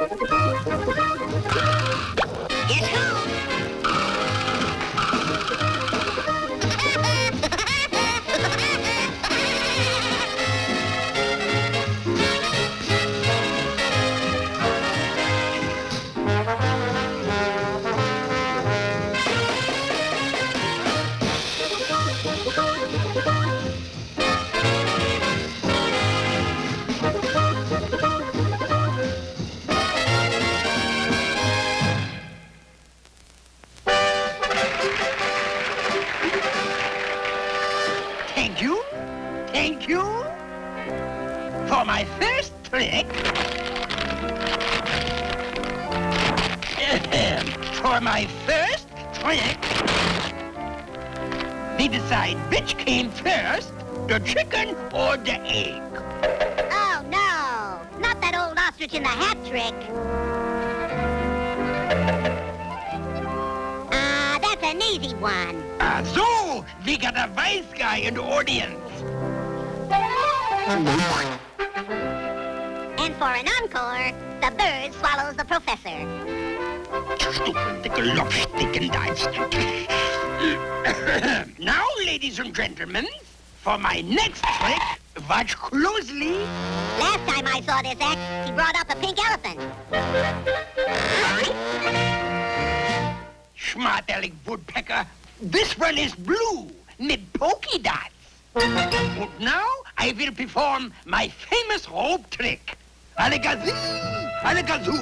Guess who? Thank you for my first trick. For my first trick, we decide which came first, the chicken or the egg. Oh, no. Not that old ostrich in the hat trick. That's an easy one. So, we got a wise guy in the audience. And for an encore, the bird swallows the professor. Now, ladies and gentlemen, for my next trick, watch closely. Last time I saw this act, he brought up a pink elephant. Smart Alec Woodpecker, this one is blue, with polka dots. And now I will perform my famous rope trick. Alakazoo, alakazoo.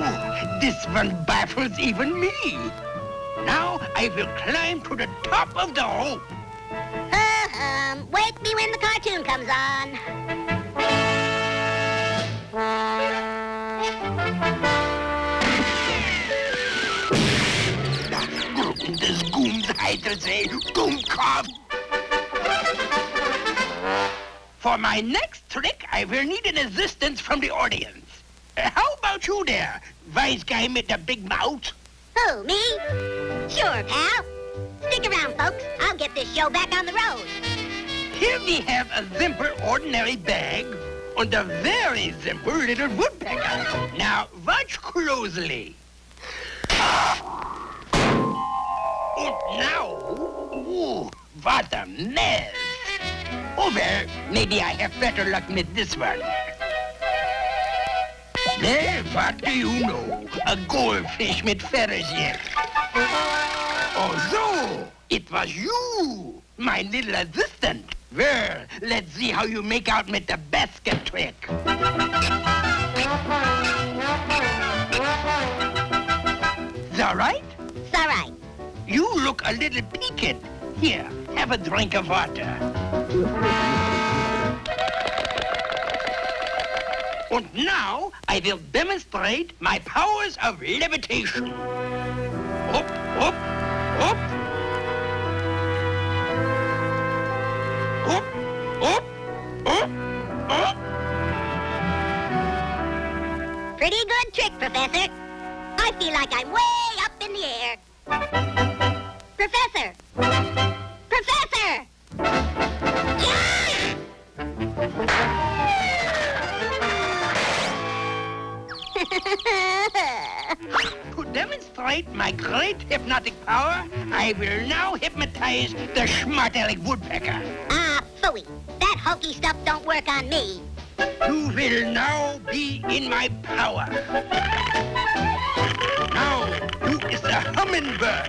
Oh, this one baffles even me. Now I will climb to the top of the rope. Wake me when the cartoon comes on. Das Gooms Heitersee, Goomkopf. For my next trick, I will need an assistance from the audience. How about you there, wise guy with the big mouth? Who, me? Sure, pal. Stick around, folks. I'll get this show back on the road. Here we have a simple, ordinary bag and a very simple little woodpecker. Now, watch closely. And now, ooh, what a mess. Oh, well, maybe I have better luck with this one. Well, what do you know? A goldfish with feathers yet. Oh, so, it was you, my little assistant. Well, let's see how you make out with the basket trick. Is that right? It's all right. You look a little peaked. Here, have a drink of water. And now, I will demonstrate my powers of levitation. Up, up, up. Up, up, up, up. Pretty good trick, Professor. I feel like I'm way up in the air. Professor! Professor! Yeah! To demonstrate my great hypnotic power, I will now hypnotize the smart Alec Woodpecker. Phooey. That hokey stuff don't work on me. You will now be in my power. Now, you is a hummingbird.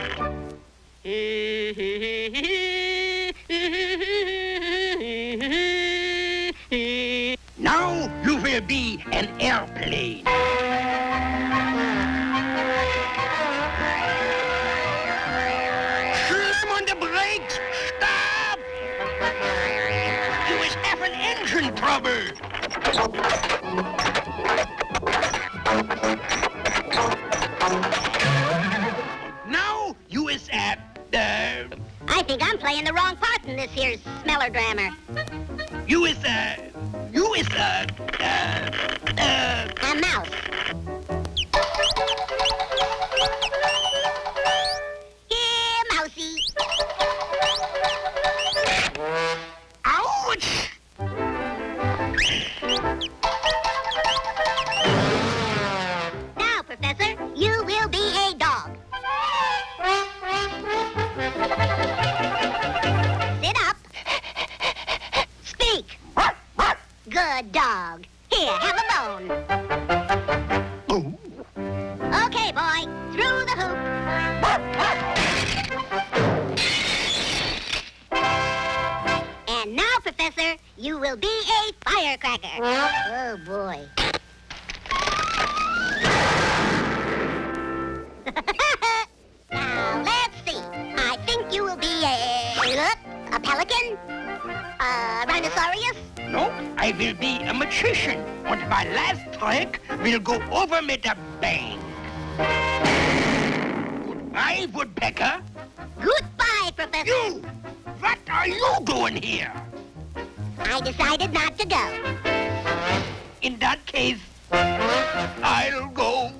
Now, you will be an airplane. Slam on the brakes! Stop! You is having engine trouble. Now, you is at I think I'm playing the wrong part in this here smellodrama. you is A mouse. Here, mousey. ouch! Good dog. Here, have a bone. Oh. Okay, boy. Through the hoop. And now, Professor, you will be a firecracker. Oh, boy. Now, let's see. I think you will be a pelican? A rhinoceros? No, I will be a magician. And my last trick will go over with a bang. Goodbye, Woodpecker. Goodbye, Professor. You! What are you doing here? I decided not to go. In that case, I'll go.